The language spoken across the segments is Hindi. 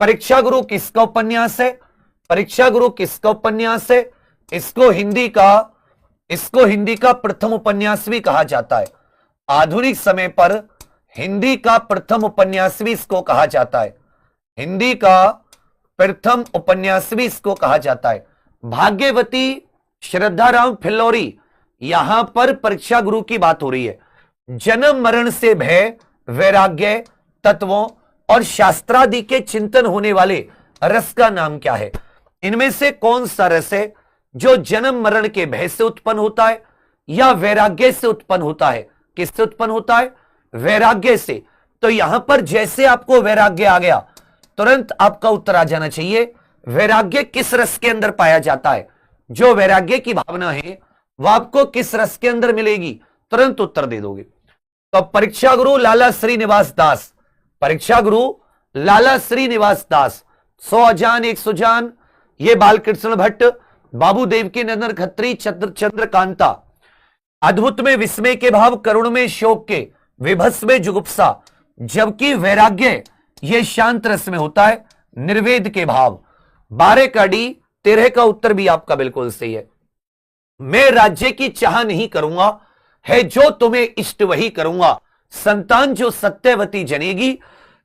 परीक्षा गुरु किसका उपन्यास है? परीक्षा गुरु किसका उपन्यास है? इसको हिंदी का प्रथम उपन्यास भी कहा जाता है। आधुनिक समय पर हिंदी का प्रथम उपन्यास भी इसको कहा जाता है। हिंदी का प्रथम उपन्यास भी इसको कहा जाता है। भाग्यवती श्रद्धाराम फिल्लौरी, यहां पर परीक्षा गुरु की बात हो रही है। जन्म मरण से भय, वैराग्य, तत्वों और शास्त्रादि के चिंतन होने वाले रस का नाम क्या है? इनमें से कौन सा रस है जो जन्म मरण के भय से उत्पन्न होता है या वैराग्य से उत्पन्न होता है? किससे उत्पन्न होता है? वैराग्य से। तो यहां पर जैसे आपको वैराग्य आ गया, तुरंत आपका उत्तर आ जाना चाहिए, वैराग्य किस रस के अंदर पाया जाता है? जो वैराग्य की भावना है वह आपको किस रस के अंदर मिलेगी? तुरंत उत्तर दे दोगे। तो परीक्षा गुरु लाला श्रीनिवास दास, परीक्षा गुरु लाला श्रीनिवास दास, 100 अजान 100 जान, ये बालकृष्ण भट्ट, बाबू देवकी नंदन खत्री, चंद्रकांता। अद्भुत में विस्मय के भाव, करुण में शोक के, विभत्स में जुगुप्सा, जबकि वैराग्य ये शांत रस में होता है, निर्वेद के भाव। 12 का डी, 13 का उत्तर भी आपका बिल्कुल सही है। मैं राज्य की चाह नहीं करूंगा, है जो तुम्हें इष्ट वही करूंगा, संतान जो सत्यवती जनेगी,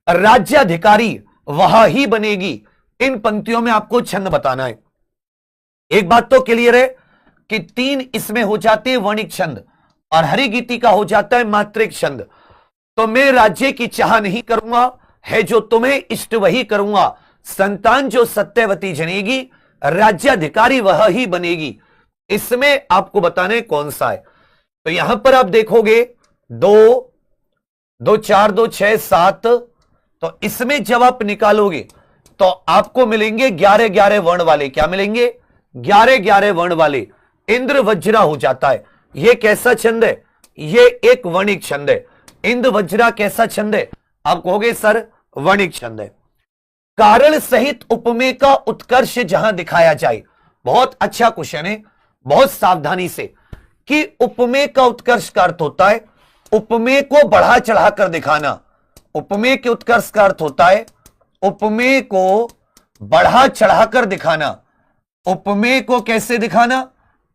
राज्याधिकारी वह ही बनेगी। इन पंक्तियों में आपको छंद बताना है। एक बात तो क्लियर है कि 3 इसमें हो जाते हैं वर्णिक छंद और हरिगीति का हो जाता है मात्रिक छंद। तो मैं राज्य की चाह नहीं करूंगा, है जो तुम्हें इष्ट वही करूंगा, संतान जो सत्यवती जनेगी, राज्याधिकारी वह ही बनेगी। इसमें आपको बताने कौन सा है। तो यहां पर आप देखोगे 2 2 4 2 6 7, तो इसमें जब आप निकालोगे तो आपको मिलेंगे 11 11 वर्ण वाले। क्या मिलेंगे? 11 11 वर्ण वाले। इंद्र वज्रा हो जाता है। यह कैसा छंद है? यह एक वर्णिक छंद है। इंद्र वज्रा कैसा छंद है? आप कहोगे सर वर्णिक छंद है। कारण सहित उपमेय का उत्कर्ष जहां दिखाया जाए, बहुत अच्छा क्वेश्चन है, बहुत सावधानी से, कि उपमेय का उत्कर्ष का अर्थ होता है उपमेय को बढ़ा चढ़ाकर दिखाना। उपमेय के उत्कर्ष का अर्थ होता है उपमेय को बढ़ा चढ़ाकर दिखाना। उपमेय को कैसे दिखाना?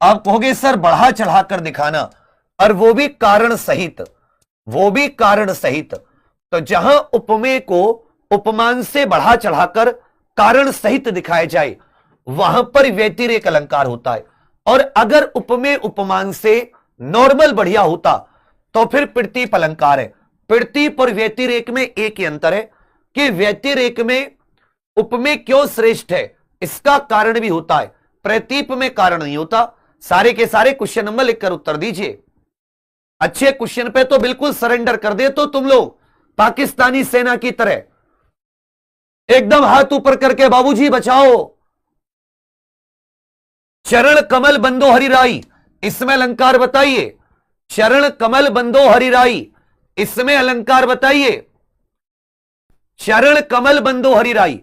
आप कहोगे सर बढ़ा चढ़ाकर दिखाना, और वो भी कारण सहित, वो भी कारण सहित। तो जहां उपमेय को उपमान से बढ़ा चढ़ाकर कारण सहित दिखाया जाए, वहां पर व्यतिरेक अलंकार होता है। और अगर उपमेय उपमान से नॉर्मल बढ़िया होता तो फिर प्रतीप अलंकार है। प्रतीप और व्यतिरेक में एक ही अंतर है कि व्यतिरेक में उपमेय क्यों श्रेष्ठ है, इसका कारण भी होता है, प्रतीप में कारण नहीं होता। सारे के सारे क्वेश्चन नंबर लिखकर उत्तर दीजिए। अच्छे क्वेश्चन पे तो बिल्कुल सरेंडर कर दे तो तुम लोग पाकिस्तानी सेना की तरह एकदम हाथ ऊपर करके बाबूजी बचाओ। चरण कमल बंदो हरिराई, इसमें अलंकार बताइए। चरण कमल बंदो हरिराई, इसमें अलंकार बताइए। चरण कमल बंदो हरिराई,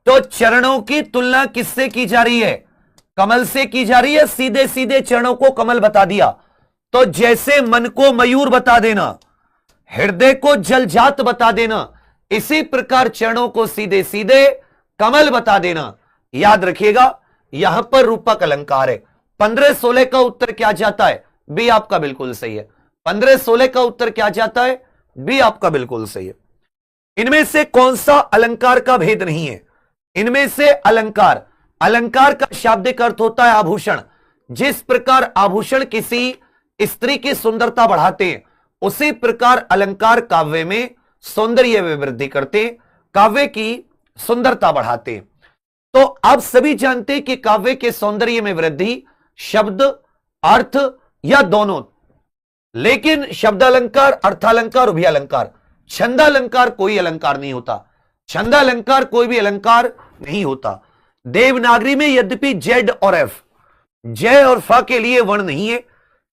तो चरणों की तुलना किससे की जा रही है? कमल से की जा रही है। सीधे सीधे चरणों को कमल बता दिया। तो जैसे मन को मयूर बता देना, हृदय को जलजात बता देना, इसी प्रकार चरणों को सीधे सीधे कमल बता देना। याद रखिएगा, यहां पर रूपक अलंकार है। 15 16 का उत्तर क्या जाता है? बी आपका बिल्कुल सही है। 15 16 का उत्तर क्या जाता है? बी आपका बिल्कुल सही है। इनमें से कौन सा अलंकार का भेद नहीं है? इनमें से अलंकार, अलंकार का शाब्दिक अर्थ होता है आभूषण। जिस प्रकार आभूषण किसी स्त्री की सुंदरता बढ़ाते हैं, उसी प्रकार अलंकार काव्य में सौंदर्य में वृद्धि करते हैं, काव्य की सुंदरता बढ़ाते हैं। तो आप सभी जानते हैं कि काव्य के सौंदर्य में वृद्धि शब्द, अर्थ या दोनों, लेकिन शब्दालंकार, अर्थालंकार, उभयालंकार, छंदालंकार कोई अलंकार नहीं होता। छंदालंकार कोई भी अलंकार नहीं होता। देवनागरी में यद्यपि जेड और एफ, जय और फा के लिए वर्ण नहीं है,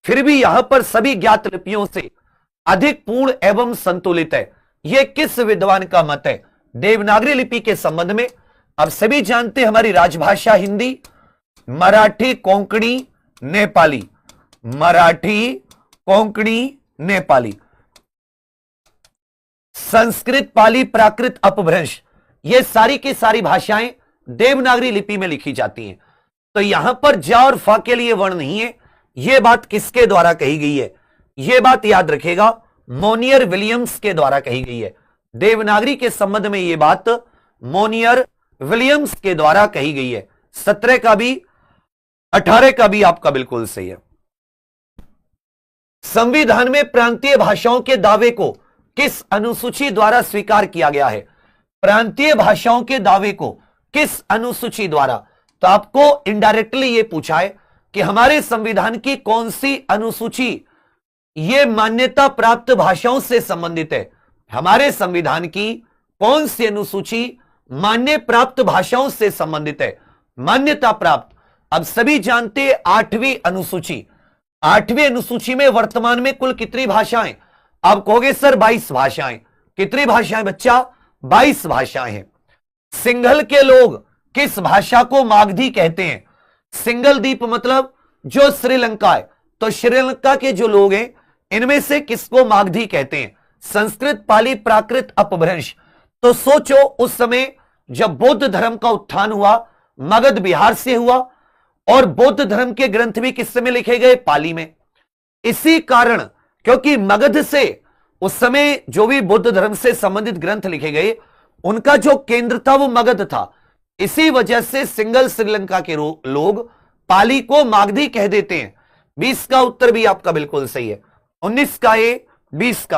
फिर भी यहां पर सभी ज्ञात लिपियों से अधिक पूर्ण एवं संतुलित है। यह किस विद्वान का मत है देवनागरी लिपि के संबंध में? अब सभी जानते हैं हमारी राजभाषा हिंदी, मराठी, कोंकणी, नेपाली, मराठी, कोंकणी, नेपाली, संस्कृत, पाली, प्राकृत, अपभ्रंश, ये सारी की सारी भाषाएं देवनागरी लिपि में लिखी जाती हैं। तो यहां पर जा और फा के लिए वर्ण नहीं है। यह बात किसके द्वारा कही गई है? यह बात याद रखेगा, मोनियर विलियम्स के द्वारा कही गई है। देवनागरी के संबंध में यह बात मोनियर विलियम्स के द्वारा कही गई है। 17 का भी 18 का भी आपका बिल्कुल सही है। संविधान में प्रांतीय भाषाओं के दावे को किस अनुसूची द्वारा स्वीकार किया गया है? प्रांतीय भाषाओं के दावे को किस अनुसूची द्वारा? तो आपको इनडायरेक्टली यह पूछा है कि हमारे संविधान की कौन सी अनुसूची यह मान्यता प्राप्त भाषाओं से संबंधित है। हमारे संविधान की कौन सी अनुसूची मान्य प्राप्त भाषाओं से संबंधित है? मान्यता प्राप्त, अब सभी जानते हैं 8वीं अनुसूची। 8वीं अनुसूची में वर्तमान में कुल कितनी भाषाएं? आप कहोगे सर 22 भाषाएं। कितनी भाषाएं बच्चा? 22 भाषाएं हैं। सिंघल के लोग किस भाषा को मागधी कहते हैं? सिंघल द्वीप मतलब जो श्रीलंका है, तो श्रीलंका के जो लोग हैं इनमें से किसको मागधी कहते हैं? संस्कृत, पाली, प्राकृत, अपभ्रंश। तो सोचो उस समय जब बौद्ध धर्म का उत्थान हुआ, मगध बिहार से हुआ और बौद्ध धर्म के ग्रंथ भी किस समय लिखे गए? पाली में। इसी कारण, क्योंकि मगध से उस समय जो भी बौद्ध धर्म से संबंधित ग्रंथ लिखे गए उनका जो केंद्र था वो मगध था। इसी वजह से सिंगल श्रीलंका के लोग पाली को मागधी कह देते हैं। 20 का उत्तर भी आपका बिल्कुल सही है। 19 का ए, 20 का